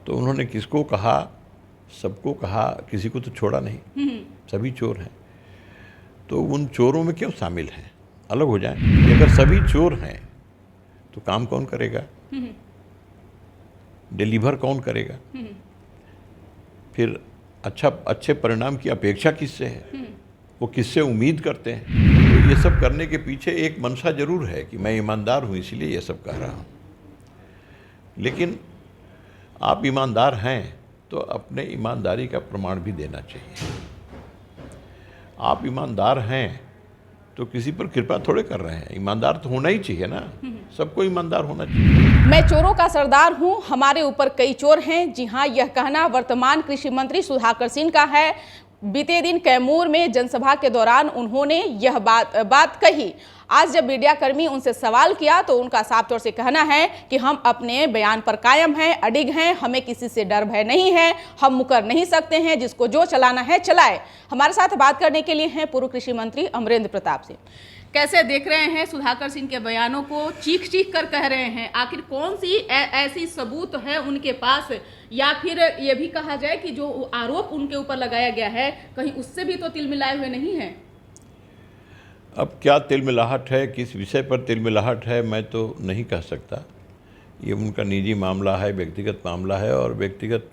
तो उन्होंने किसको कहा, सबको कहा, किसी को तो छोड़ा नहीं, सभी चोर हैं। तो उन चोरों में क्यों शामिल हैं, अलग हो जाएं। अगर सभी चोर हैं तो काम कौन करेगा, डिलीवर कौन करेगा, फिर अच्छे परिणाम की अपेक्षा किससे है, वो किससे उम्मीद करते हैं। तो ये सब करने के पीछे एक मंशा जरूर है कि मैं ईमानदार हूँ इसलिए ये सब कह रहा हूँ। लेकिन आप ईमानदार हैं तो अपने ईमानदारी का प्रमाण भी देना चाहिए। आप ईमानदार हैं तो किसी पर कृपा थोड़े कर रहे हैं, ईमानदार तो होना ही चाहिए ना, सबको ईमानदार होना चाहिए। मैं चोरों का सरदार हूं, हमारे ऊपर कई चोर हैं। जी हां, यह कहना वर्तमान कृषि मंत्री सुधाकर सिंह का है। बीते दिन कैमूर में जनसभा के दौरान उन्होंने यह बात कही। आज जब मीडिया कर्मी उनसे सवाल किया तो उनका साफ तौर से कहना है कि हम अपने बयान पर कायम हैं, अडिग हैं, हमें किसी से डर भय नहीं है, हम मुकर नहीं सकते हैं, जिसको जो चलाना है चलाए। हमारे साथ बात करने के लिए हैं पूर्व कृषि मंत्री अमरेंद्र प्रताप सिंह। कैसे देख रहे हैं सुधाकर सिंह के बयानों को, चीख चीख कर कह रहे हैं, आखिर कौन सी ऐसी सबूत है उनके पास, या फिर ये भी कहा जाए कि जो आरोप उनके ऊपर लगाया गया है कहीं उससे भी तो तिल मिलाए हुए नहीं है। अब क्या तिलमिलाहट है, किस विषय पर तिलमिलाहट है, मैं तो नहीं कह सकता। ये उनका निजी मामला है, व्यक्तिगत मामला है, और व्यक्तिगत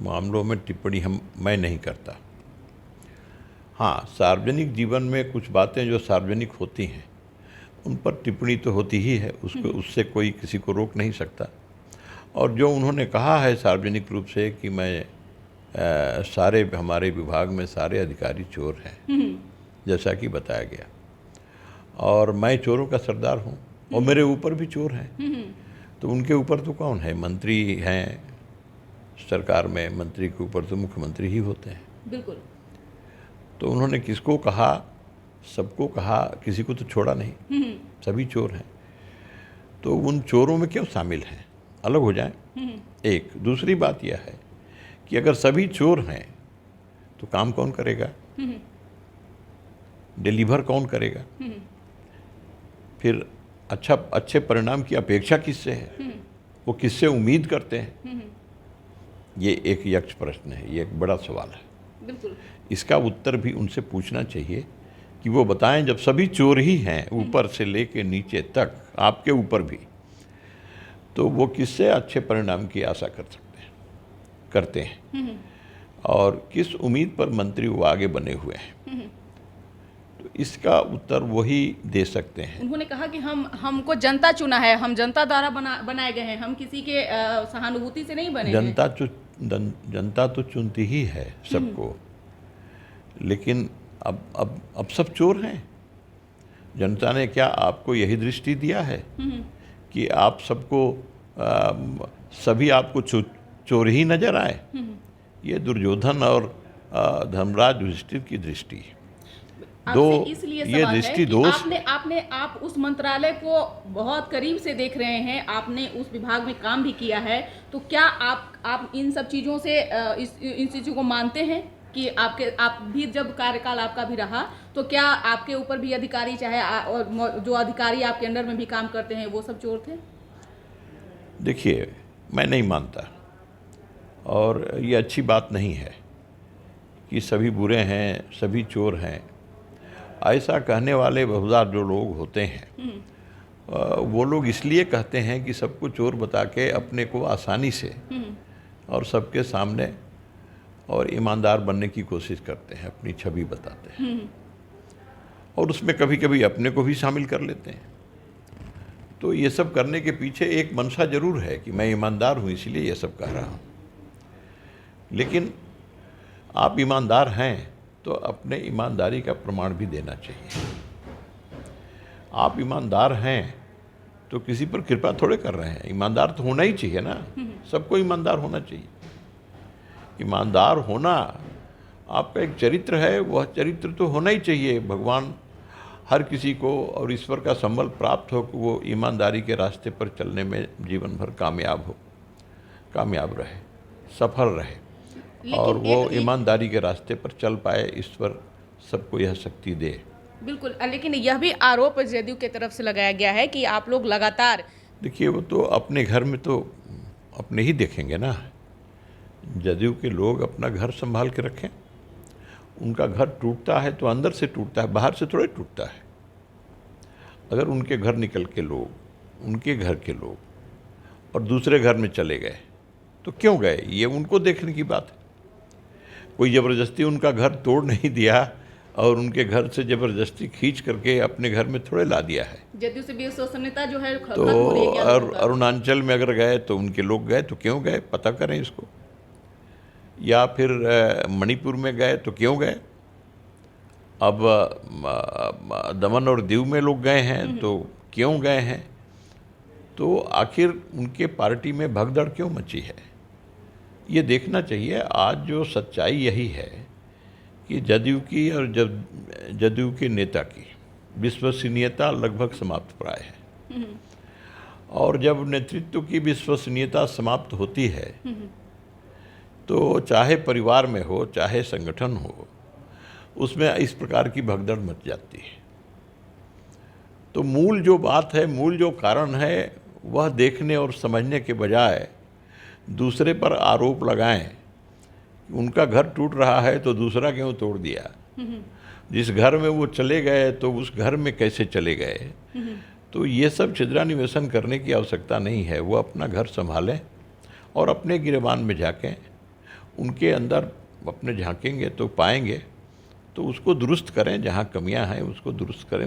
मामलों में टिप्पणी मैं नहीं करता। हाँ, सार्वजनिक जीवन में कुछ बातें जो सार्वजनिक होती हैं उन पर टिप्पणी तो होती ही है, उससे कोई किसी को रोक नहीं सकता। और जो उन्होंने कहा है सार्वजनिक रूप से कि मैं सारे हमारे विभाग में सारे अधिकारी चोर हैं, जैसा कि बताया गया, और मैं चोरों का सरदार हूँ और मेरे ऊपर भी चोर हैं, तो उनके ऊपर तो कौन है, मंत्री हैं सरकार में, मंत्री के ऊपर तो मुख्यमंत्री ही होते हैं। बिल्कुल। तो उन्होंने किसको कहा, सबको कहा, किसी को तो छोड़ा नहीं, सभी चोर हैं। तो उन चोरों में क्यों शामिल हैं, अलग हो जाएं। एक दूसरी बात यह है कि अगर सभी चोर हैं तो काम कौन करेगा, डिलीवर कौन करेगा, फिर अच्छे परिणाम की अपेक्षा किससे है, वो किससे उम्मीद करते हैं। ये एक यक्ष प्रश्न है, ये एक बड़ा सवाल है। बिल्कुल। इसका उत्तर भी उनसे पूछना चाहिए कि वो बताएं, जब सभी चोर ही हैं ऊपर से लेके नीचे तक, आपके ऊपर भी, तो वो किससे अच्छे परिणाम की आशा करते हैं और किस उम्मीद पर मंत्री वो आगे बने हुए हैं। तो इसका उत्तर वही दे सकते हैं। उन्होंने कहा कि हमको जनता चुना है, हम जनता द्वारा बनाए गए हैं, हम किसी के सहानुभूति से नहीं बने हैं। जनता तो चुनती ही है सबको, लेकिन अब सब चोर हैं। जनता ने क्या आपको यही दृष्टि दिया है कि आप सबको सभी आपको चोर ही नजर आए? ये दुर्योधन और धर्मराज युधिष्ठिर की दृष्टि है। ये दृष्टि दोष। आप उस मंत्रालय को बहुत करीब से देख रहे हैं, आपने उस विभाग में काम भी किया है, तो क्या आप इन सब चीजों से इन चीजों को मानते हैं कि आप भी जब कार्यकाल आपका भी रहा तो क्या आपके ऊपर भी अधिकारी, चाहे और जो अधिकारी आपके अंडर में भी काम करते हैं, वो सब चोर थे? देखिए, मैं नहीं मानता, और ये अच्छी बात नहीं है कि सभी बुरे हैं, सभी चोर हैं। ऐसा कहने वाले बहुधा जो लोग होते हैं, वो लोग इसलिए कहते हैं कि सबको चोर बता के अपने को आसानी से और सबके सामने और ईमानदार बनने की कोशिश करते हैं, अपनी छवि बताते हैं, और उसमें कभी कभी अपने को भी शामिल कर लेते हैं। तो ये सब करने के पीछे एक मंशा जरूर है कि मैं ईमानदार हूँ इसलिए ये सब कह रहा हूँ। लेकिन आप ईमानदार हैं तो अपने ईमानदारी का प्रमाण भी देना चाहिए। आप ईमानदार हैं तो किसी पर कृपा थोड़े कर रहे हैं, ईमानदार तो होना ही चाहिए ना, सबको ईमानदार होना चाहिए। ईमानदार होना आपका एक चरित्र है, वह चरित्र तो होना ही चाहिए। भगवान हर किसी को और ईश्वर का संबल प्राप्त हो कि वो ईमानदारी के रास्ते पर चलने में जीवन भर कामयाब रहे, सफल रहे, और वो ईमानदारी के रास्ते पर चल पाए। ईश्वर सबको यह शक्ति दे। बिल्कुल। लेकिन यह भी आरोप जदयू की तरफ से लगाया गया है कि आप लोग लगातार, देखिए, वो तो अपने घर में तो अपने ही देखेंगे ना, जदयू के लोग अपना घर संभाल के रखें। उनका घर टूटता है तो अंदर से टूटता है, बाहर से थोड़े टूटता है। अगर उनके घर निकल के लोग, उनके घर के लोग और दूसरे घर में चले गए तो क्यों गए, ये उनको देखने की बात है। कोई ज़बरदस्ती उनका घर तोड़ नहीं दिया और उनके घर से ज़बरदस्ती खींच करके अपने घर में थोड़े ला दिया है। जदयू से विश्वसनीयता जो है खत्म तो हो रही है क्या और लोगों का? अरुणाचल में अगर गए तो उनके लोग गए तो क्यों गए, पता करें इसको। या फिर मणिपुर में गए तो क्यों गए। अब दमन और दीव में लोग गए हैं तो क्यों गए हैं। तो आखिर उनके पार्टी में भगदड़ क्यों मची है, ये देखना चाहिए। आज जो सच्चाई यही है कि जदयू की और जदयू के नेता की विश्वसनीयता लगभग समाप्त प्राय है। और जब नेतृत्व की विश्वसनीयता समाप्त होती है तो चाहे परिवार में हो चाहे संगठन हो, उसमें इस प्रकार की भगदड़ मच जाती है। तो मूल जो बात है, मूल जो कारण है, वह देखने और समझने के बजाय दूसरे पर आरोप लगाएं। उनका घर टूट रहा है तो दूसरा क्यों तोड़ दिया, जिस घर में वो चले गए तो उस घर में कैसे चले गए। तो ये सब छिद्रान्वेषण करने की आवश्यकता नहीं है। वो अपना घर संभालें और अपने गिरेबान में झाँकें। उनके अंदर अपने झांकेंगे तो पाएंगे, तो उसको दुरुस्त करें, जहाँ कमियां हैं उसको दुरुस्त करें।